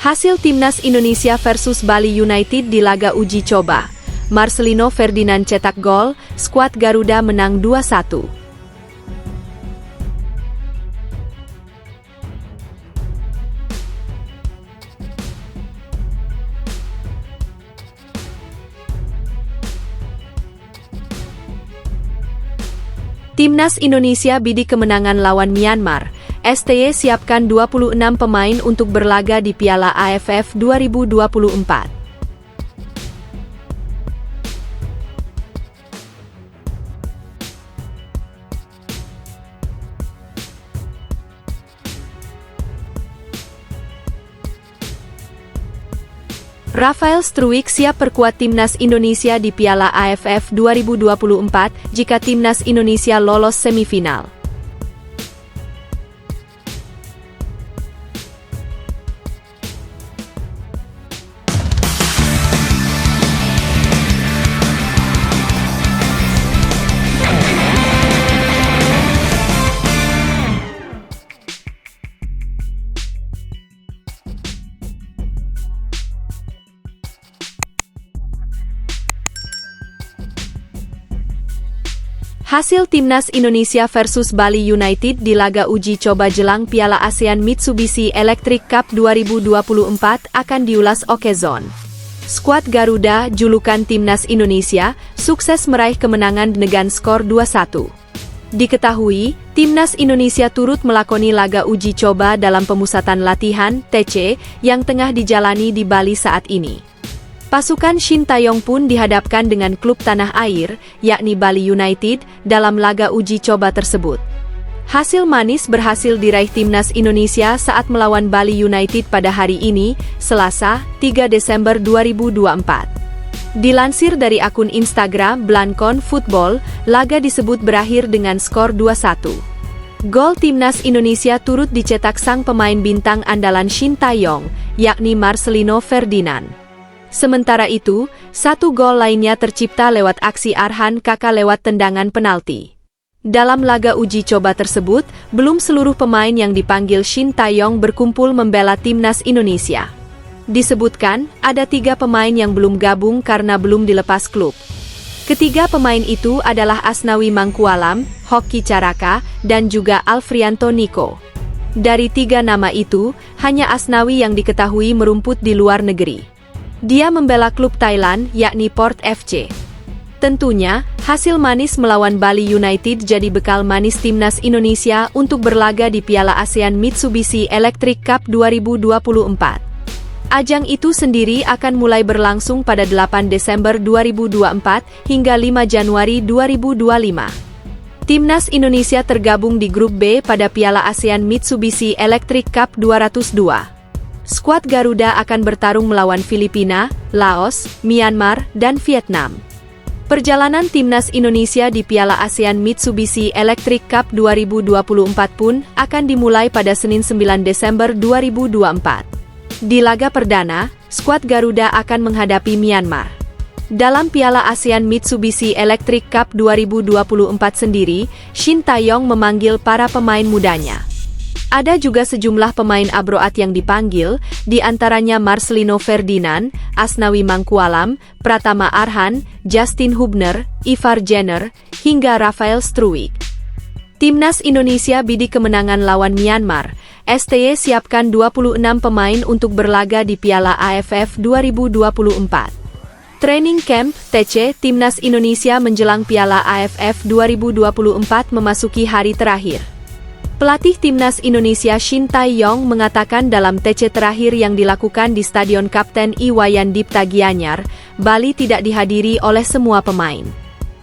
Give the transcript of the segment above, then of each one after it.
Hasil Timnas Indonesia versus Bali United di laga uji coba. Marcelino Ferdinand cetak gol, skuad Garuda menang 2-1. Timnas Indonesia bidik kemenangan lawan Myanmar. STY siapkan 26 pemain untuk berlaga di Piala AFF 2024. Rafael Struijk siap perkuat Timnas Indonesia di Piala AFF 2024 jika Timnas Indonesia lolos semifinal. Hasil Timnas Indonesia versus Bali United di laga uji coba jelang Piala ASEAN Mitsubishi Electric Cup 2024 akan diulas Okezone. Skuad Garuda, julukan Timnas Indonesia, sukses meraih kemenangan dengan skor 2-1. Diketahui, Timnas Indonesia turut melakoni laga uji coba dalam pemusatan latihan (TC) yang tengah dijalani di Bali saat ini. Pasukan Shin Taeyong pun dihadapkan dengan klub tanah air, yakni Bali United, dalam laga uji coba tersebut. Hasil manis berhasil diraih Timnas Indonesia saat melawan Bali United pada hari ini, Selasa, 3 Desember 2024. Dilansir dari akun Instagram Blancon Football, laga disebut berakhir dengan skor 2-1. Gol Timnas Indonesia turut dicetak sang pemain bintang andalan Shin Taeyong, yakni Marcelino Ferdinand. Sementara itu, satu gol lainnya tercipta lewat aksi Arhan Kaka lewat tendangan penalti. Dalam laga uji coba tersebut, belum seluruh pemain yang dipanggil Shin Taeyong berkumpul membela Timnas Indonesia. Disebutkan, ada 3 pemain yang belum gabung karena belum dilepas klub. Ketiga pemain itu adalah Asnawi Mangkualam, Hoki Caraka, dan juga Alfrianto Niko. Dari 3 nama itu, hanya Asnawi yang diketahui merumput di luar negeri. Dia membela klub Thailand, yakni Port FC. Tentunya, hasil manis melawan Bali United jadi bekal manis Timnas Indonesia untuk berlaga di Piala ASEAN Mitsubishi Electric Cup 2024. Ajang itu sendiri akan mulai berlangsung pada 8 Desember 2024 hingga 5 Januari 2025. Timnas Indonesia tergabung di grup B pada Piala ASEAN Mitsubishi Electric Cup 202. Skuad Garuda akan bertarung melawan Filipina, Laos, Myanmar, dan Vietnam. Perjalanan Timnas Indonesia di Piala ASEAN Mitsubishi Electric Cup 2024 pun akan dimulai pada Senin 9 Desember 2024. Di laga perdana, skuad Garuda akan menghadapi Myanmar. Dalam Piala ASEAN Mitsubishi Electric Cup 2024 sendiri, Shin Taeyong memanggil para pemain mudanya. Ada juga sejumlah pemain abroad yang dipanggil, di antaranya Marcelino Ferdinand, Asnawi Mangkualam, Pratama Arhan, Justin Hubner, Ivar Jenner, hingga Rafael Struijk. Timnas Indonesia bidik kemenangan lawan Myanmar. STY siapkan 26 pemain untuk berlaga di Piala AFF 2024. Training Camp (TC) Timnas Indonesia menjelang Piala AFF 2024 memasuki hari terakhir. Pelatih Timnas Indonesia Shin Taeyong mengatakan dalam TC terakhir yang dilakukan di Stadion Kapten Iwayan Dipta Gianyar, Bali tidak dihadiri oleh semua pemain.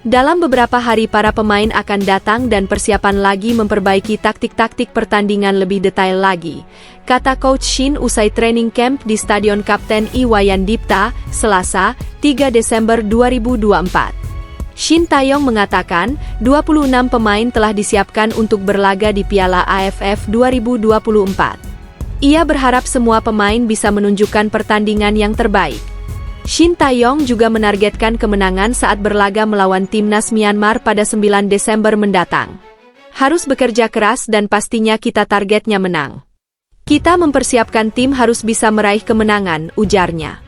Dalam beberapa hari para pemain akan datang dan persiapan lagi memperbaiki taktik-taktik pertandingan lebih detail lagi, kata Coach Shin usai training camp di Stadion Kapten Iwayan Dipta, Selasa, 3 Desember 2024. Shin Taeyong mengatakan, 26 pemain telah disiapkan untuk berlaga di Piala AFF 2024. Ia berharap semua pemain bisa menunjukkan pertandingan yang terbaik. Shin Taeyong juga menargetkan kemenangan saat berlaga melawan Timnas Myanmar pada 9 Desember mendatang. Harus bekerja keras dan pastinya kita targetnya menang. Kita mempersiapkan tim harus bisa meraih kemenangan, ujarnya.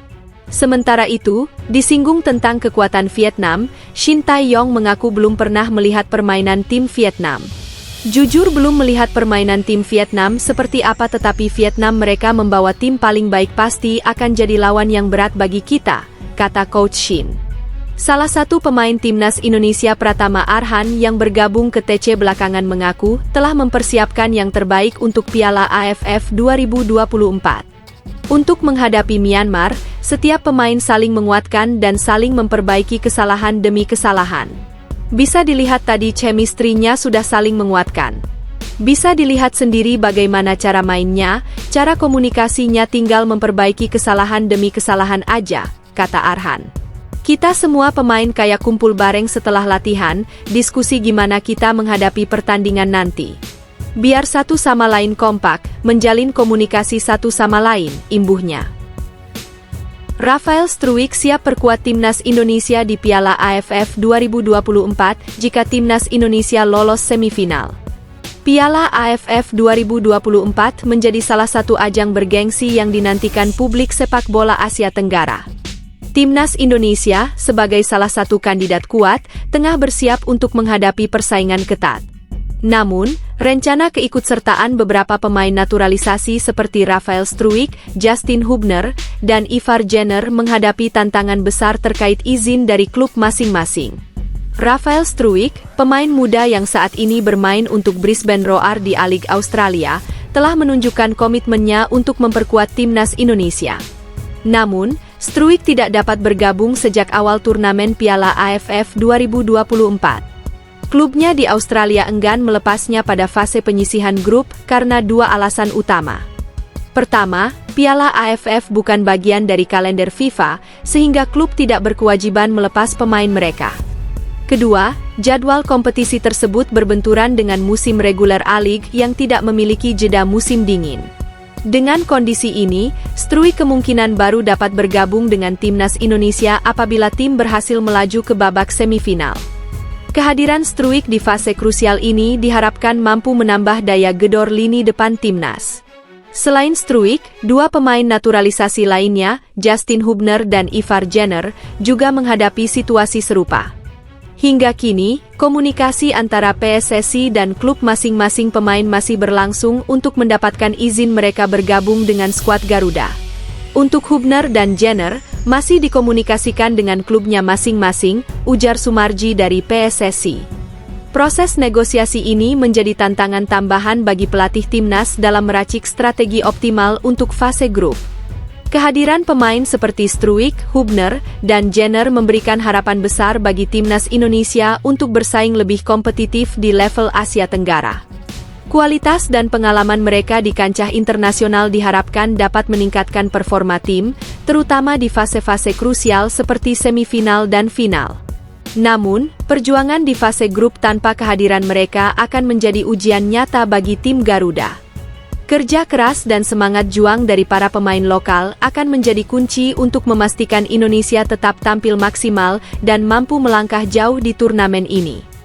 Sementara itu, disinggung tentang kekuatan Vietnam, Shin Tae-yong mengaku belum pernah melihat permainan tim Vietnam. Jujur belum melihat permainan tim Vietnam seperti apa, tetapi Vietnam mereka membawa tim paling baik, pasti akan jadi lawan yang berat bagi kita, kata Coach Shin. Salah satu pemain timnas Indonesia Pratama Arhan yang bergabung ke TC belakangan mengaku telah mempersiapkan yang terbaik untuk Piala AFF 2024. Untuk menghadapi Myanmar, setiap pemain saling menguatkan dan saling memperbaiki kesalahan demi kesalahan. Bisa dilihat tadi chemistry-nya sudah saling menguatkan. Bisa dilihat sendiri bagaimana cara mainnya, cara komunikasinya, tinggal memperbaiki kesalahan demi kesalahan aja, kata Arhan. Kita semua pemain kayak kumpul bareng setelah latihan, diskusi gimana kita menghadapi pertandingan nanti. Biar satu sama lain kompak, menjalin komunikasi satu sama lain, imbuhnya. Rafael Struijk siap perkuat timnas Indonesia di Piala AFF 2024 jika timnas Indonesia lolos semifinal. Piala AFF 2024 menjadi salah satu ajang bergengsi yang dinantikan publik sepak bola Asia Tenggara. Timnas Indonesia, sebagai salah satu kandidat kuat, tengah bersiap untuk menghadapi persaingan ketat. Namun, rencana keikutsertaan beberapa pemain naturalisasi seperti Rafael Struijk, Justin Hubner, dan Ivar Jenner menghadapi tantangan besar terkait izin dari klub masing-masing. Rafael Struijk, pemain muda yang saat ini bermain untuk Brisbane Roar di A-League Australia, telah menunjukkan komitmennya untuk memperkuat timnas Indonesia. Namun, Struijk tidak dapat bergabung sejak awal turnamen Piala AFF 2024. Klubnya di Australia enggan melepasnya pada fase penyisihan grup karena dua alasan utama. Pertama, Piala AFF bukan bagian dari kalender FIFA, sehingga klub tidak berkewajiban melepas pemain mereka. Kedua, jadwal kompetisi tersebut berbenturan dengan musim reguler A-League yang tidak memiliki jeda musim dingin. Dengan kondisi ini, Struijk kemungkinan baru dapat bergabung dengan timnas Indonesia apabila tim berhasil melaju ke babak semifinal. Kehadiran Struijk di fase krusial ini diharapkan mampu menambah daya gedor lini depan timnas. Selain Struijk, dua pemain naturalisasi lainnya, Justin Hubner dan Ivar Jenner, juga menghadapi situasi serupa. Hingga kini, komunikasi antara PSSI dan klub masing-masing pemain masih berlangsung untuk mendapatkan izin mereka bergabung dengan skuad Garuda. Untuk Hubner dan Jenner, masih dikomunikasikan dengan klubnya masing-masing, ujar Sumarji dari PSSI. Proses negosiasi ini menjadi tantangan tambahan bagi pelatih timnas dalam meracik strategi optimal untuk fase grup. Kehadiran pemain seperti Struijk, Hubner, dan Jenner memberikan harapan besar bagi timnas Indonesia untuk bersaing lebih kompetitif di level Asia Tenggara. Kualitas dan pengalaman mereka di kancah internasional diharapkan dapat meningkatkan performa tim, terutama di fase-fase krusial seperti semifinal dan final. Namun, perjuangan di fase grup tanpa kehadiran mereka akan menjadi ujian nyata bagi tim Garuda. Kerja keras dan semangat juang dari para pemain lokal akan menjadi kunci untuk memastikan Indonesia tetap tampil maksimal dan mampu melangkah jauh di turnamen ini.